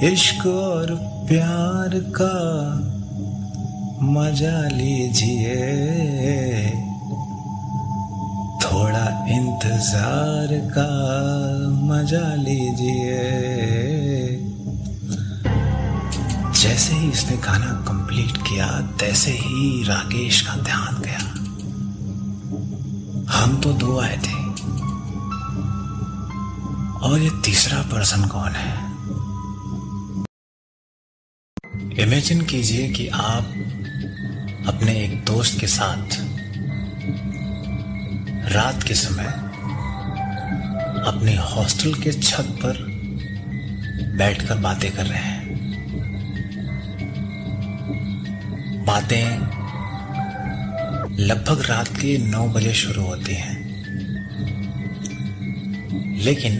इश्क और प्यार का मजा लीजिए, थोड़ा इंतजार का मजा लीजिए। जैसे ही इसने गाना कंप्लीट किया तैसे ही राकेश का ध्यान गया। हम तो दो आए थे और ये तीसरा पर्सन कौन है? इमेजिन कीजिए कि आप अपने एक दोस्त के साथ रात के समय अपने हॉस्टल के छत पर बैठकर बातें कर रहे हैं। बातें लगभग रात के 9 बजे शुरू होती हैं, लेकिन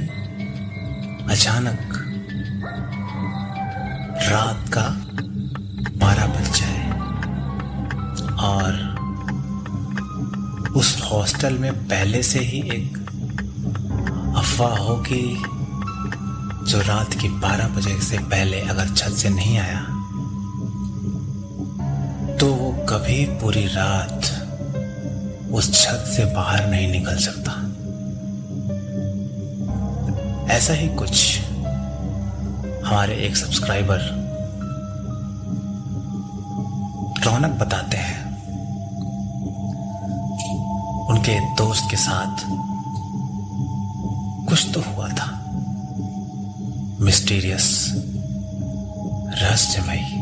अचानक रात का 12 बज जाए और उस हॉस्टल में पहले से ही एक अफवाह हो कि जो रात के 12 बजे से पहले अगर छत से नहीं आया तो वो कभी पूरी रात उस छत से बाहर नहीं निकल सकता। ऐसा ही कुछ हमारे एक सब्सक्राइबर रौनक बताते हैं। उनके दोस्त के साथ कुछ तो हुआ था, मिस्टीरियस, रहस्यमयी।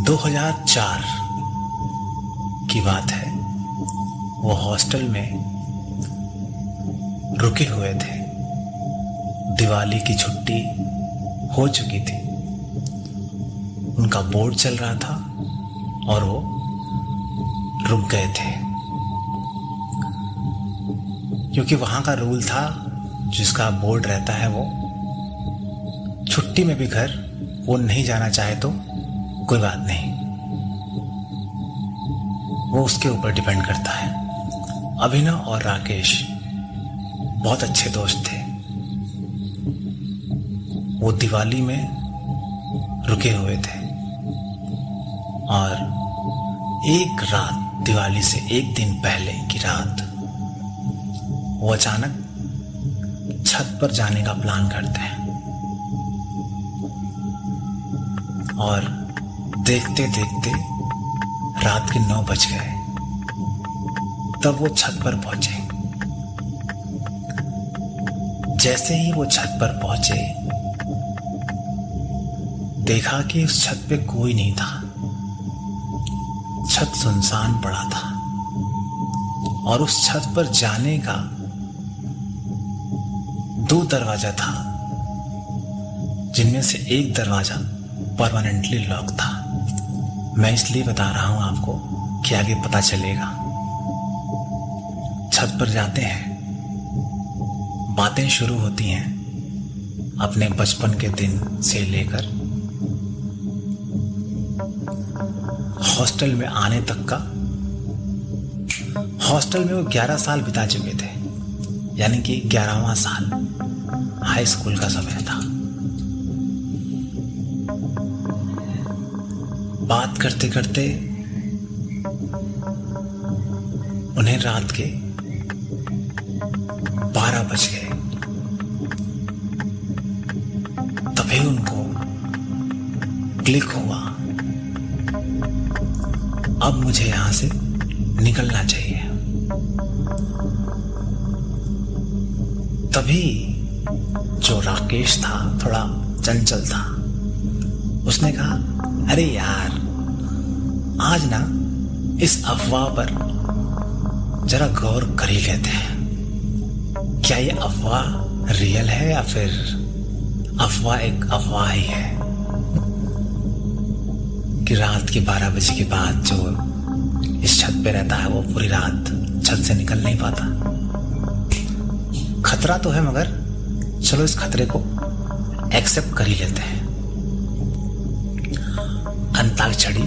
2004 की बात है। वो हॉस्टल में रुके हुए थे। दिवाली की छुट्टी हो चुकी थी। उनका बोर्ड चल रहा था और वो रुक गए थे, क्योंकि वहां का रूल था, जिसका बोर्ड रहता है वो छुट्टी में भी घर वो नहीं जाना चाहे तो कोई बात नहीं, वो उसके ऊपर डिपेंड करता है। अभिनव और राकेश बहुत अच्छे दोस्त थे। वो दिवाली में रुके हुए थे और एक रात, दिवाली से एक दिन पहले की रात, वो अचानक छत पर जाने का प्लान करते हैं और देखते देखते रात के 9 बज गए। तब वो छत पर पहुंचे। जैसे ही वो छत पर पहुंचे, देखा कि उस छत पे कोई नहीं था। छत सुनसान पड़ा था और उस छत पर जाने का 2 दरवाजा था, जिनमें से एक दरवाजा परमानेंटली लॉक था। मैं इसलिए बता रहा हूं आपको कि आगे पता चलेगा। छत पर जाते हैं, बातें शुरू होती हैं अपने बचपन के दिन से लेकर हॉस्टल में आने तक का। हॉस्टल में वो 11 साल बिता चुके थे, यानी कि 11वां साल हाई स्कूल का समय था। बात करते करते उन्हें रात के 12 बज गए। तभी उनको क्लिक हुआ, अब मुझे यहां से निकलना चाहिए। तभी जो राकेश था, थोड़ा चंचल था, उसने कहा, अरे यार, आज ना इस अफवाह पर जरा गौर कर ही लेते हैं। क्या ये अफवाह रियल है या फिर अफवाह एक अफवाह ही है कि रात के 12 बजे के बाद जो इस छत पे रहता है वो पूरी रात छत से निकल नहीं पाता। खतरा तो है, मगर चलो इस खतरे को एक्सेप्ट कर ही लेते हैं। अंताक्षरी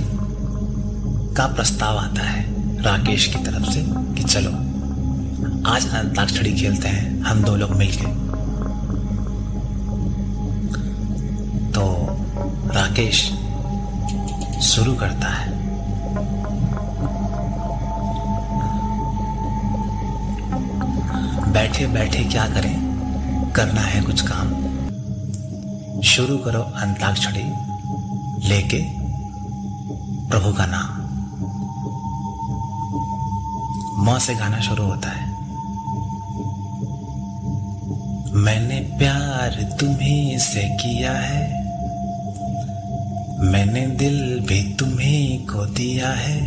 का प्रस्ताव आता है राकेश की तरफ से कि चलो आज अंताक्षरी खेलते हैं हम 2 लोग मिलके। राकेश शुरू करता है। बैठे बैठे क्या करें, करना है कुछ काम। शुरू करो अंताक्षरी लेके प्रभु का नाम। मौ से गाना शुरू होता है। मैंने प्यार तुम्हीं से किया है, मैंने दिल भी तुम्हीं को दिया है।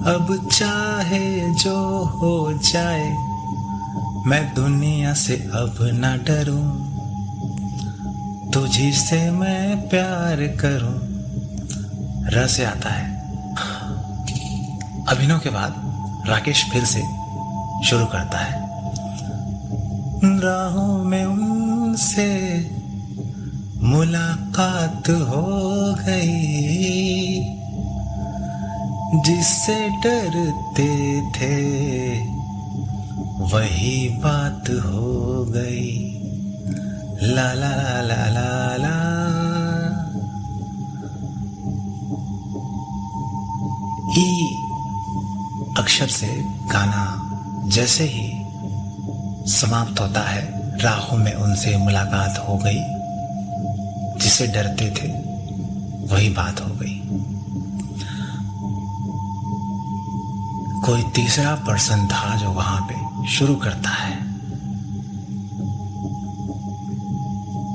अब चाहे जो हो जाए, मैं दुनिया से अब न डरूं। तुझी से मैं प्यार करूं। रस आता है। अभिनव के बाद राकेश फिर से शुरू करता है। राहों में उनसे मुलाकात हो गई, जिससे डरते थे वही बात हो गई। ला ला ला ला ला। ई अक्षर से गाना जैसे ही समाप्त होता है, राहों में उनसे मुलाकात हो गई, जिसे डरते थे वही बात हो गई। कोई तीसरा पर्सन था जो वहां पे शुरू करता है।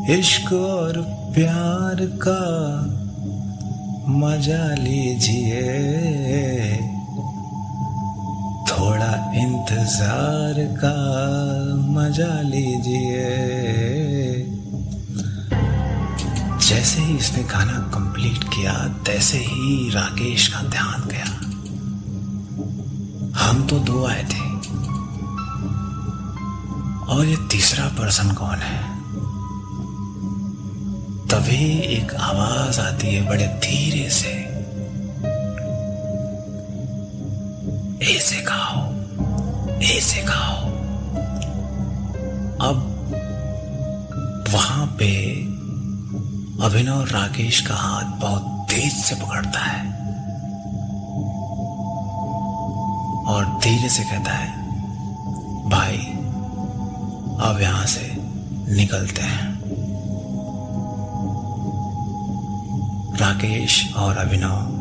इश्क और प्यार का मजा लीजिए, थोड़ा इंतजार का मजा लीजिए। जैसे ही इसने गाना कंप्लीट किया, तैसे ही राकेश का ध्यान गया। हम तो दो आए थे और ये तीसरा पर्सन कौन है। तभी एक आवाज आती है बड़े धीरे से, ऐसे गाओ, ऐसे गाओ। अब वहां पे अभिनव राकेश का हाथ बहुत तेज से पकड़ता है और धीरे से कहता है, भाई अब यहां से निकलते हैं। राकेश और अभिनव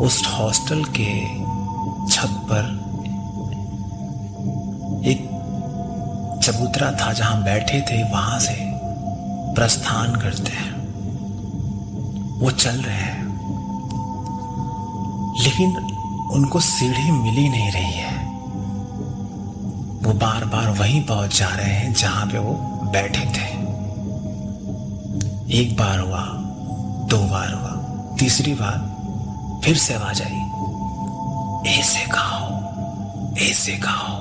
उस हॉस्टल के छत पर एक चबूतरा था जहां बैठे थे, वहां से प्रस्थान करते हैं। वो चल रहे हैं, लेकिन उनको सीढ़ी मिली नहीं रही है। वो बार बार वहीं पहुंच जा रहे हैं जहां पे वो बैठे थे। एक बार हुआ, दो बार हुआ, तीसरी बार फिर से आवाज आई, ऐसे गाओ, ऐसे गाओ।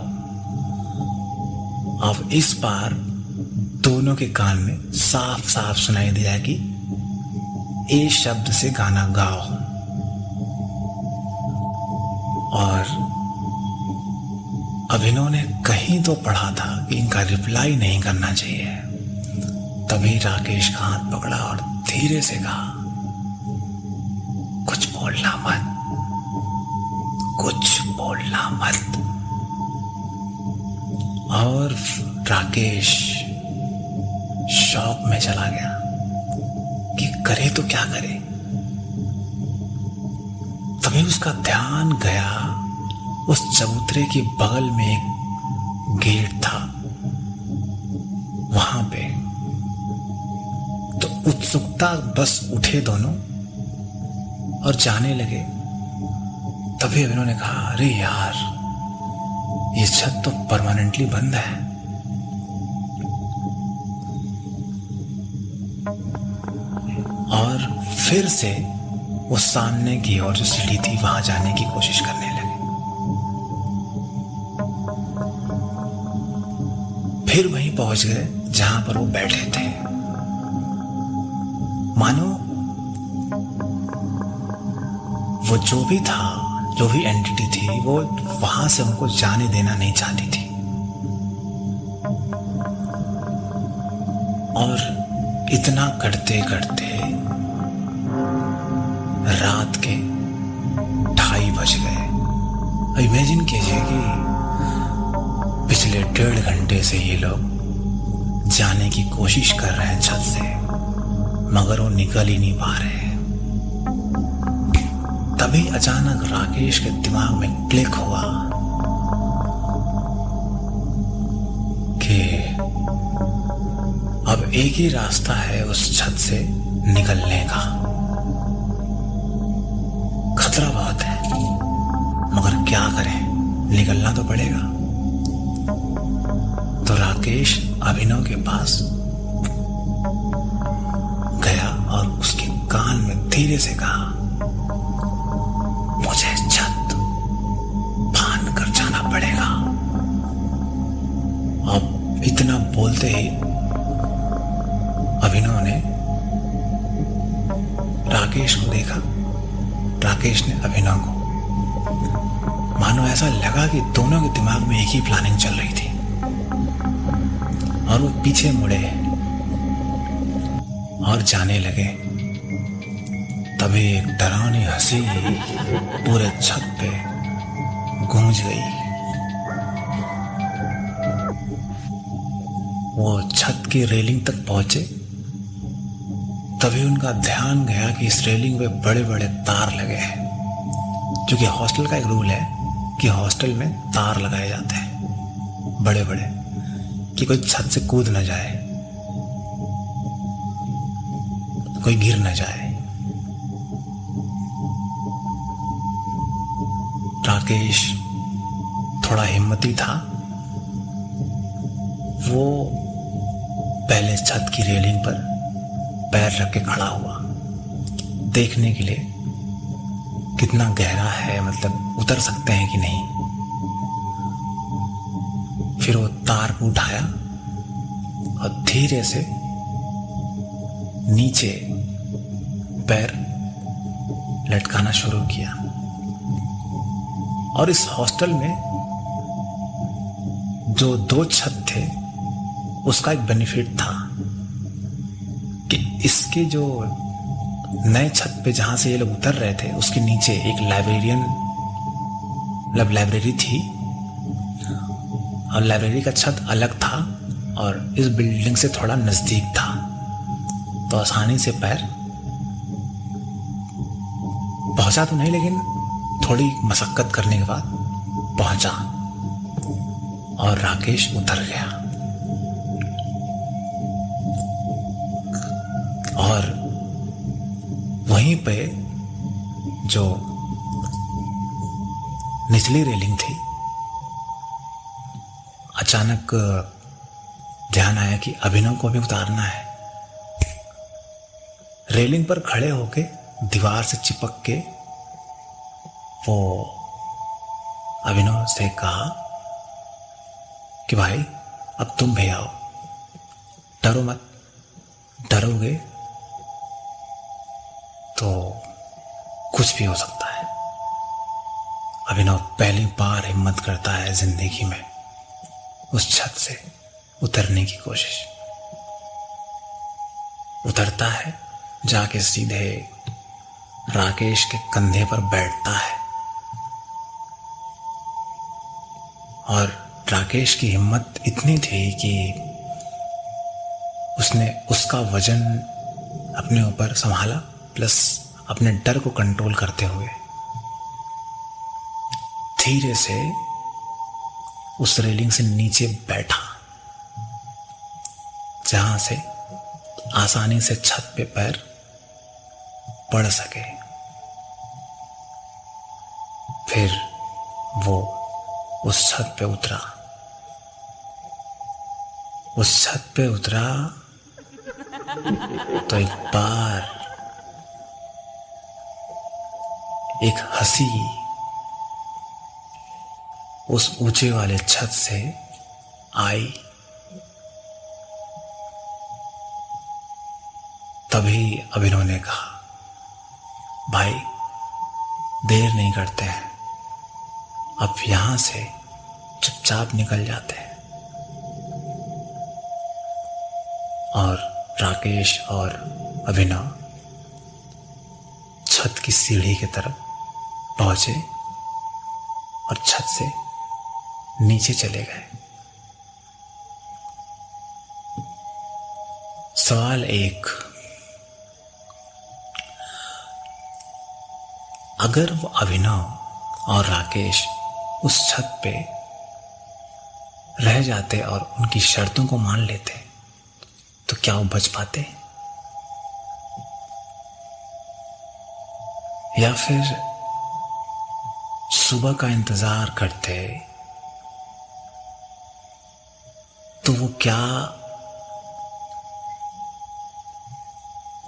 अब इस बार दोनों के कान में साफ साफ सुनाई दिया कि ए शब्द से गाना गाओ। और अभिनव ने कहीं तो पढ़ा था कि इनका रिप्लाई नहीं करना चाहिए। तभी राकेश का हाथ पकड़ा और धीरे से कहा, कुछ बोलना मत, कुछ बोलना मत। और राकेश शॉक में चला गया कि करे तो क्या करे। तभी उसका ध्यान गया, उस चबूतरे के बगल में एक गेट था, वहां पे। तो उत्सुकता बस उठे दोनों और जाने लगे। तभी अभिनव ने कहा, अरे यार, ये छत तो परमानेंटली बंद है। और फिर से वो सामने की ओर जो सीढ़ी थी वहां जाने की कोशिश करने लगे। फिर वहीं पहुंच गए जहां पर वो बैठे थे। मानो वो जो भी था, जो भी एंटिटी थी, वो वहां से उनको जाने देना नहीं चाहती थी। और इतना करते करते रात के 2:30 बज गए। इमेजिन कीजिए कि पिछले 1.5 घंटे से ये लोग जाने की कोशिश कर रहे हैं छत से, मगर वो निकल ही नहीं पा रहे हैं। तभी अचानक राकेश के दिमाग में क्लिक हुआ कि अब एक ही रास्ता है उस छत से निकलने का। खतरा बहुत है, मगर क्या करें, निकलना तो पड़ेगा। तो राकेश अभिनव के पास गया और उसके कान में धीरे से कहा, मुझे छत फांद कर जाना पड़ेगा। अब इतना बोलते ही अभिनव ने राकेश को देखा। राकेश ने अभिनव को, मानो ऐसा लगा कि दोनों के दिमाग में एक ही प्लानिंग चल रही थी, और वो पीछे मुड़े और जाने लगे। तभी एक डरावनी हंसी पूरे छत पे गूंज गई। वो छत की रेलिंग तक पहुंचे, तभी उनका ध्यान गया कि इस रेलिंग पे बड़े बड़े तार लगे हैं। क्योंकि हॉस्टल का एक रूल है कि हॉस्टल में तार लगाए जाते हैं बड़े बड़े, कि कोई छत से कूद न जाए, कोई गिर न जाए। राकेश थोड़ा हिम्मती था। वो पहले छत की रेलिंग पर पैर रख के खड़ा हुआ, देखने के लिए कितना गहरा है, मतलब उतर सकते हैं कि नहीं। फिर वो तार को उठाया और धीरे से नीचे पैर लटकाना शुरू किया। और इस हॉस्टल में जो 2 छत थे, उसका एक बेनिफिट था कि इसके जो नए छत पे जहां से ये लोग उतर रहे थे, उसके नीचे एक लाइब्रेरी थी, और लाइब्रेरी का छत अलग था और इस बिल्डिंग से थोड़ा नजदीक था। तो आसानी से पैर पहुंचा तो नहीं, लेकिन थोड़ी मशक्कत करने के बाद पहुंचा और राकेश उतर गया। और वहीं पे जो निचली रेलिंग थी, अचानक ध्यान आया कि अभिनव को भी उतारना है। रेलिंग पर खड़े होके दीवार से चिपक के वो अभिनव से कहा कि भाई अब तुम भी आओ, डरो मत, डरोगे तो कुछ भी हो सकता है। अभिनव पहली बार हिम्मत करता है जिंदगी में उस छत से उतरने की कोशिश। उतरता है, जाके सीधे राकेश के कंधे पर बैठता है। और राकेश की हिम्मत इतनी थी कि उसने उसका वजन अपने ऊपर संभाला, प्लस अपने डर को कंट्रोल करते हुए धीरे से उस रेलिंग से नीचे बैठा, जहां से आसानी से छत पे पैर पड़ सके। फिर वो उस छत पे उतरा। उस छत पे उतरा तो एक बार एक हंसी उस ऊंचे वाले छत से आई। तभी अभिनव ने कहा, भाई देर नहीं करते हैं, अब यहां से चुपचाप निकल जाते हैं। और राकेश और अभिनव छत की सीढ़ी की तरफ पहुंचे और छत से नीचे चले गए। सवाल एक, अगर वो अभिनव और राकेश उस छत पे रह जाते और उनकी शर्तों को मान लेते तो क्या वो बच पाते, या फिर सुबह का इंतजार करते तो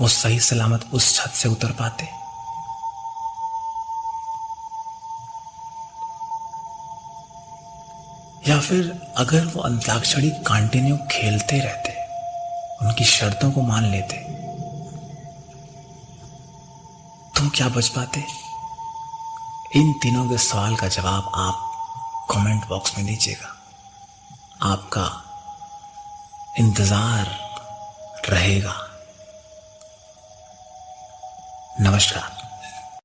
वो सही सलामत उस छत से उतर पाते। या फिर अगर वो अंताक्षरी कंटिन्यू खेलते रहते, उनकी शर्तों को मान लेते तो क्या बच पाते। इन तीनों के सवाल का जवाब आप कमेंट बॉक्स में दीजिएगा। आपका इंतजार रहेगा। नमस्कार।